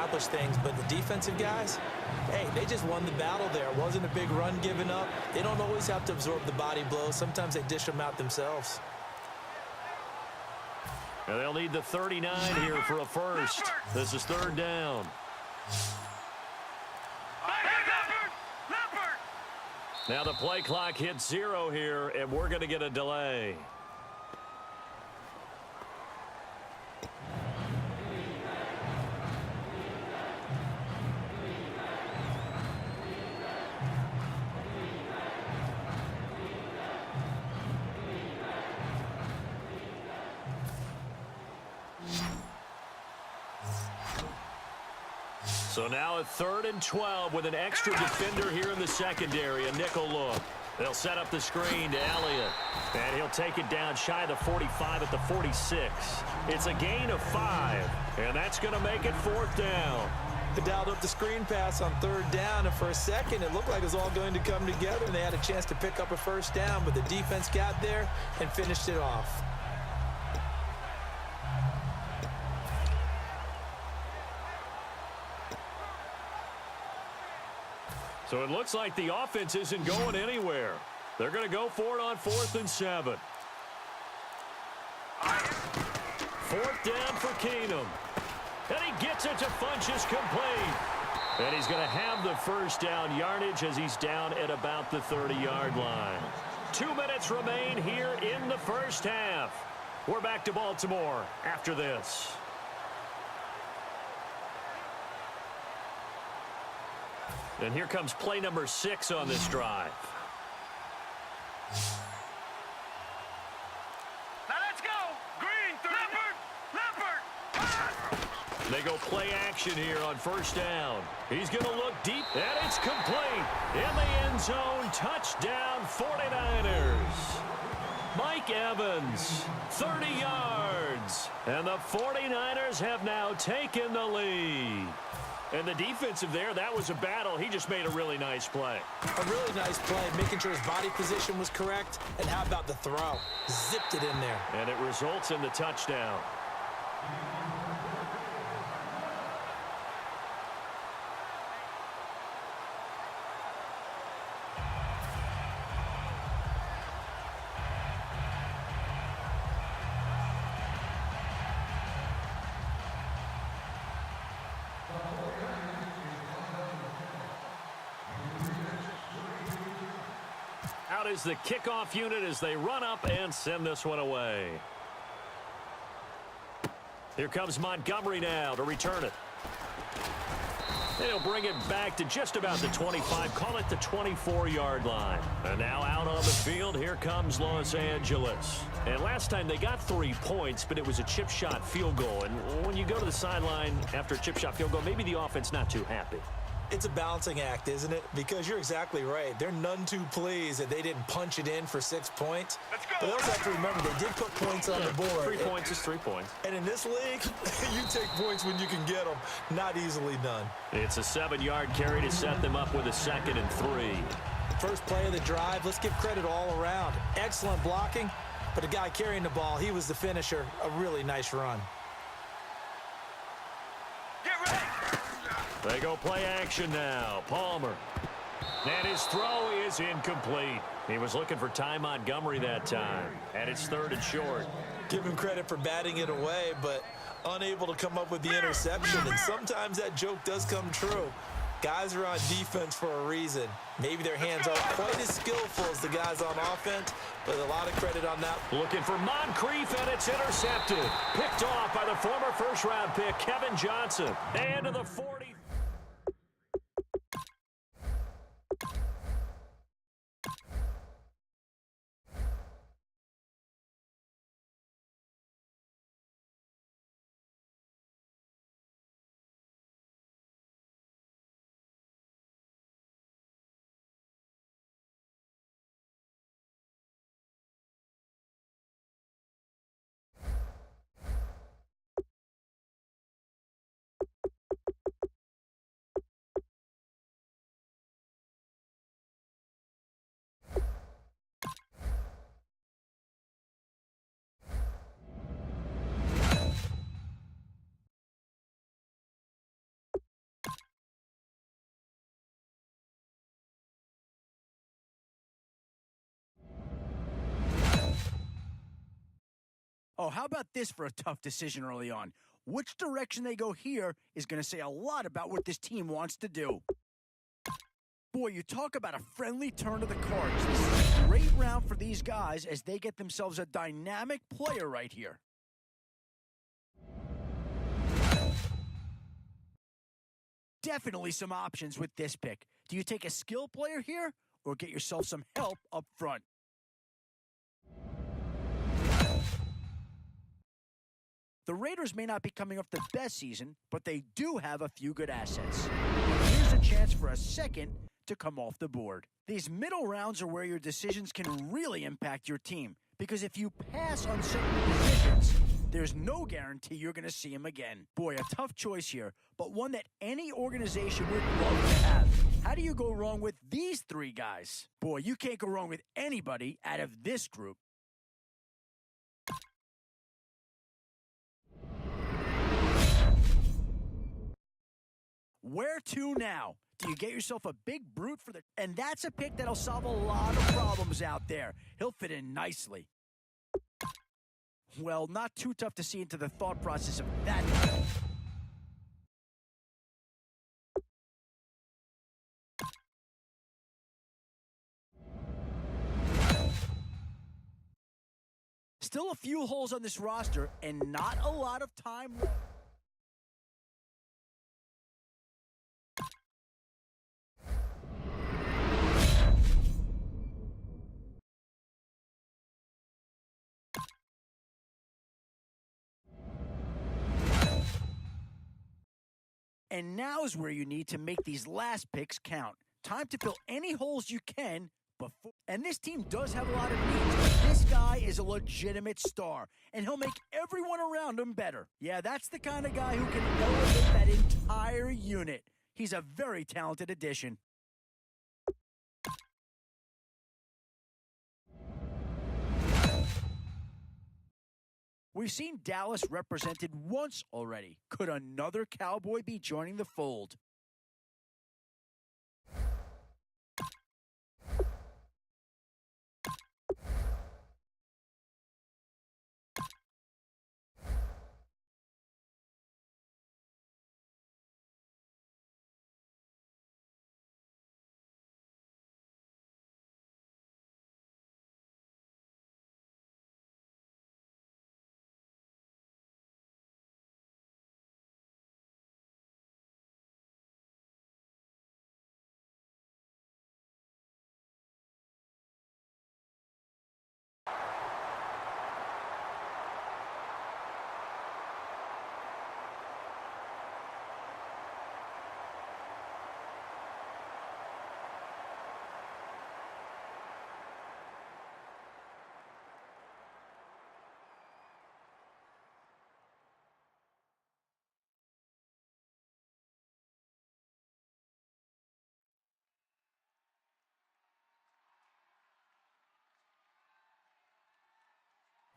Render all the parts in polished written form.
accomplish things, but the defensive guys, hey, they just won the battle there. It wasn't a big run given up. They don't always have to absorb the body blows. Sometimes they dish them out themselves. And they'll need the 39 here for a first. This is third down. Now the play clock hits 0 here, and we're going to get a delay. So now a 3rd and 12 with an extra defender here in the secondary, a nickel look. They'll set up the screen to Elliott, and he'll take it down shy of the 45 at the 46. It's a gain of 5, and that's going to make it 4th down. They dialed up the screen pass on 3rd down, and for a second it looked like it was all going to come together, and they had a chance to pick up a 1st down, but the defense got there and finished it off. So it looks like the offense isn't going anywhere. They're going to go for it on 4th and 7. 4th down for Keenum. And he gets it to Funchess complete. And he's going to have the 1st down yardage as he's down at about the 30-yard line. 2 minutes remain here in the first half. We're back to Baltimore after this. And here comes play number 6 on this drive. Now let's go. Green, Leopard. They go play action here on 1st down. He's going to look deep, and it's complete. In the end zone, touchdown 49ers. Mike Evans, 30 yards. And the 49ers have now taken the lead. And the defensive there, that was a battle. He just made a really nice play. A really nice play, making sure his body position was correct. And how about the throw? Zipped it in there. And it results in the touchdown. Out is the kickoff unit as they run up and send this one away. Here comes Montgomery now to return it. They'll bring it back to just about the 25, call it the 24-yard line. And now out on the field, here comes Los Angeles. And last time they got 3 points, but it was a chip shot field goal. And when you go to the sideline after a chip shot field goal, maybe the offense not too happy. It's a balancing act, isn't it? Because you're exactly right. They're none too pleased that they didn't punch it in for 6 points. Let's go. But they also have to remember they did put points on the board. 3 points is 3 points. And in this league, you take points when you can get them. Not easily done. It's a 7-yard carry to set them up with a 2nd and 3. First play of the drive, let's give credit all around. Excellent blocking, but the guy carrying the ball, he was the finisher. A really nice run. Get ready. They go play action now. Palmer. And his throw is incomplete. He was looking for Ty Montgomery that time. And it's 3rd and short. Give him credit for batting it away, but unable to come up with the interception. And sometimes that joke does come true. Guys are on defense for a reason. Maybe their hands aren't quite as skillful as the guys on offense, but a lot of credit on that. Looking for Moncrief, and it's intercepted. Picked off by the former first-round pick, Kevin Johnson. And to the 40. Oh, how about this for a tough decision early on? Which direction they go here is going to say a lot about what this team wants to do. Boy, you talk about a friendly turn of the cards. This is a great round for these guys as they get themselves a dynamic player right here. Definitely some options with this pick. Do you take a skill player here or get yourself some help up front? The Raiders may not be coming off the best season, but they do have a few good assets. Here's a chance for a second to come off the board. These middle rounds are where your decisions can really impact your team, because if you pass on certain positions, there's no guarantee you're going to see him again. Boy, a tough choice here, but one that any organization would love to have. How do you go wrong with these three guys? Boy, you can't go wrong with anybody out of this group. Where to now? Do you get yourself a big brute for the... And that's a pick that'll solve a lot of problems out there. He'll fit in nicely. Well, not too tough to see into the thought process of that. Still a few holes on this roster and not a lot of time left. And now is where you need to make these last picks count. Time to fill any holes you can before. And this team does have a lot of needs, but this guy is a legitimate star, and he'll make everyone around him better. Yeah, that's the kind of guy who can elevate that entire unit. He's a very talented addition. We've seen Dallas represented once already. Could another Cowboy be joining the fold?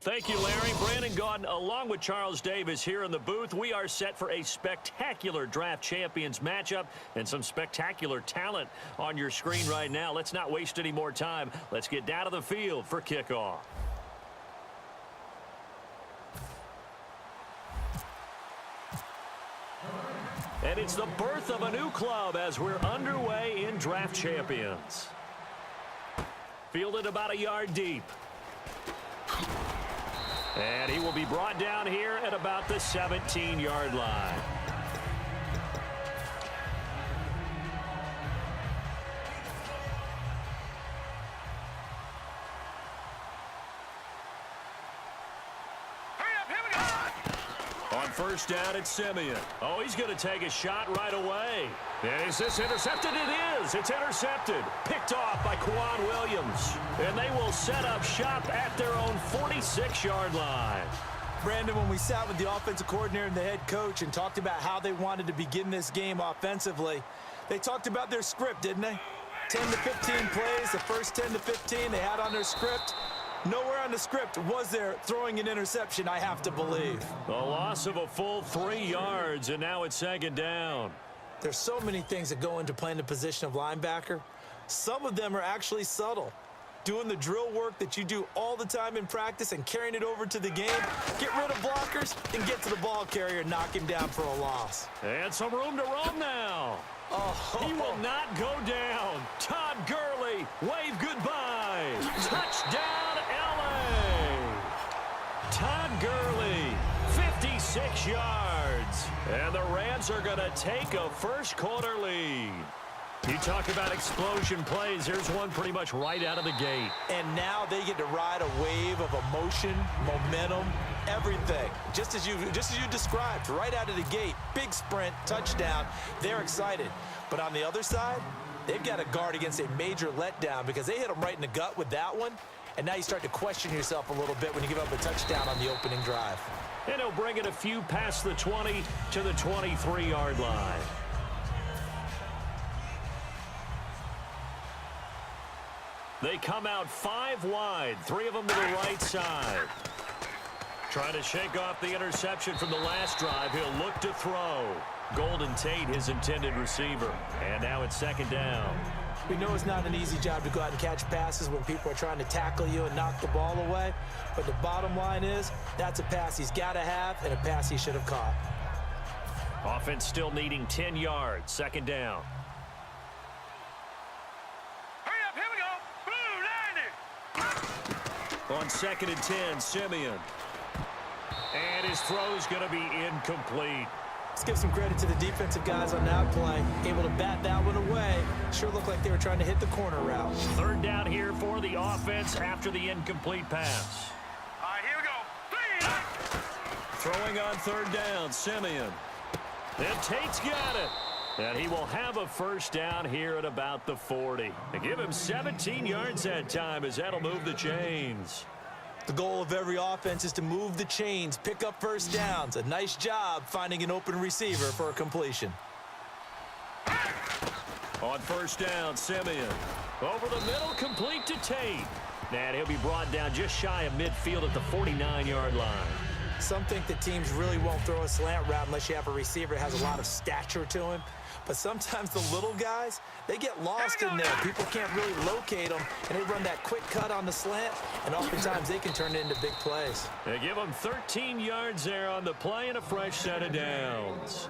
Thank you, Larry. Brandon Gaudin, along with Charles Davis here in the booth. We are set for a spectacular draft champions matchup and some spectacular talent on your screen right now. Let's not waste any more time. Let's get down to the field for kickoff. And it's the birth of a new club as we're underway in draft champions. Fielded about a yard deep. And he will be brought down here at about the 17-yard line. Hurry up, here we go! On first down, it's Simeon. Oh, he's going to take a shot right away. And is this intercepted? It is. It's intercepted. Picked off by Quan Williams. And they will set up shop at their own 46-yard line. Brandon, when we sat with the offensive coordinator and the head coach and talked about how they wanted to begin this game offensively, they talked about their script, didn't they? 10 to 15 plays, the first 10 to 15 they had on their script. Nowhere on the script was there throwing an interception, I have to believe. A loss of a full 3 yards, and now it's second down. There's so many things that go into playing the position of linebacker. Some of them are actually subtle. doing the drill work that you do all the time in practice and carrying it over to the game. Get rid of blockers and get to the ball carrier and knock him down for a loss. And some room to roam now. Oh, He will not go down. Todd Gurley, wave goodbye. Touchdown, L.A. Todd Gurley, 56 yards. And the Rams are going to take a first-quarter lead. You talk about explosion plays. Here's one pretty much right out of the gate. And now they get to ride a wave of emotion, momentum, everything. Just as you described, right out of the gate, big sprint, touchdown. They're excited. But on the other side, they've got to guard against a major letdown because they hit them right in the gut with that one. And now you start to question yourself a little bit when you give up a touchdown on the opening drive. And he'll bring it a few past the 20 to the 23-yard line. They come out 5 wide, 3 of them to the right side. Trying to shake off the interception from the last drive. He'll look to throw. Golden Tate, his intended receiver. And now it's second down. We know it's not an easy job to go out and catch passes when people are trying to tackle you and knock the ball away. But the bottom line is, that's a pass he's got to have and a pass he should have caught. Offense still needing 10 yards. Second down. Hurry up, here we go. Blue 90. On 2nd and 10, Simeon. And his throw's going to be incomplete. Let's give some credit to the defensive guys on that play. Able to bat that one away. Sure looked like they were trying to hit the corner route. Third down here for the offense after the incomplete pass. All right, here we go. 3. Throwing on third down, Simeon. And Tate's got it. And he will have a first down here at about the 40. They give him 17 yards that time as that'll move the chains. The goal of every offense is to move the chains, pick up first downs. A nice job finding an open receiver for a completion. On first down, Simeon. Over the middle, complete to Tate. And he'll be brought down just shy of midfield at the 49-yard line. Some think that teams really won't throw a slant route unless you have a receiver that has a lot of stature to him. But sometimes the little guys, they get lost in there. People can't really locate them, and they run that quick cut on the slant, and oftentimes they can turn it into big plays. They give them 13 yards there on the play and a fresh set of downs.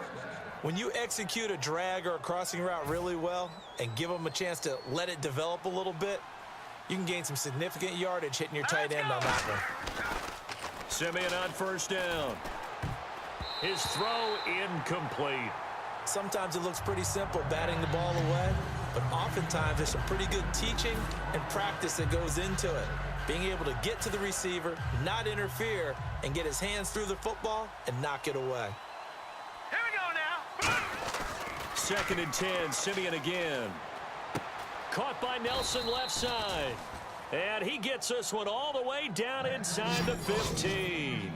When you execute a drag or a crossing route really well and give them a chance to let it develop a little bit, you can gain some significant yardage hitting your tight end on that one. Simeon on first down. His throw incomplete. Sometimes it looks pretty simple, batting the ball away, but oftentimes there's some pretty good teaching and practice that goes into it. Being able to get to the receiver, not interfere, and get his hands through the football and knock it away. Here we go now. 2nd and 10, Simeon again. Caught by Nelson left side. And he gets this one all the way down inside the 15.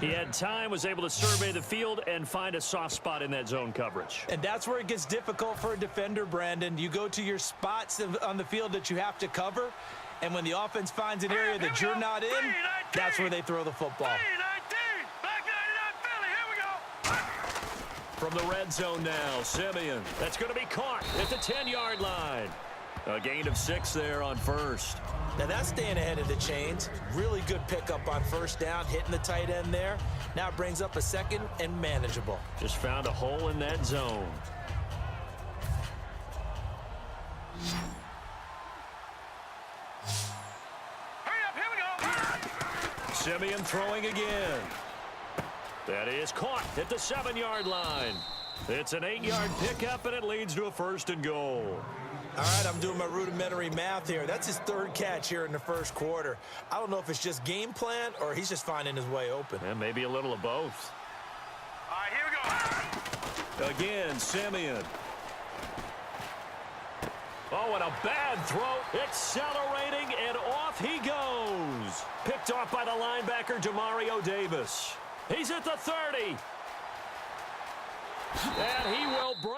He had time, was able to survey the field and find a soft spot in that zone coverage. And that's where it gets difficult for a defender, Brandon. You go to your spots on the field that you have to cover, and when the offense finds an area that you're not in, that's where they throw the football. From the red zone now, Simeon. That's going to be caught at the 10-yard line. A gain of 6 there on first. Now that's staying ahead of the chains. Really good pickup on first down, hitting the tight end there. Now it brings up a second and manageable. Just found a hole in that zone. Hurry up, here we go. Simeon throwing again. That is caught at the 7-yard line. It's an 8-yard pickup, and it leads to a first and goal. All right, I'm doing my rudimentary math here. That's his 3rd catch here in the first quarter. I don't know if it's just game plan or he's just finding his way open. And maybe a little of both. All right, here we go. Again, Simeon. Oh, and a bad throw. Accelerating, and off he goes. Picked off by the linebacker, Demario Davis. He's at the 30. And he will break.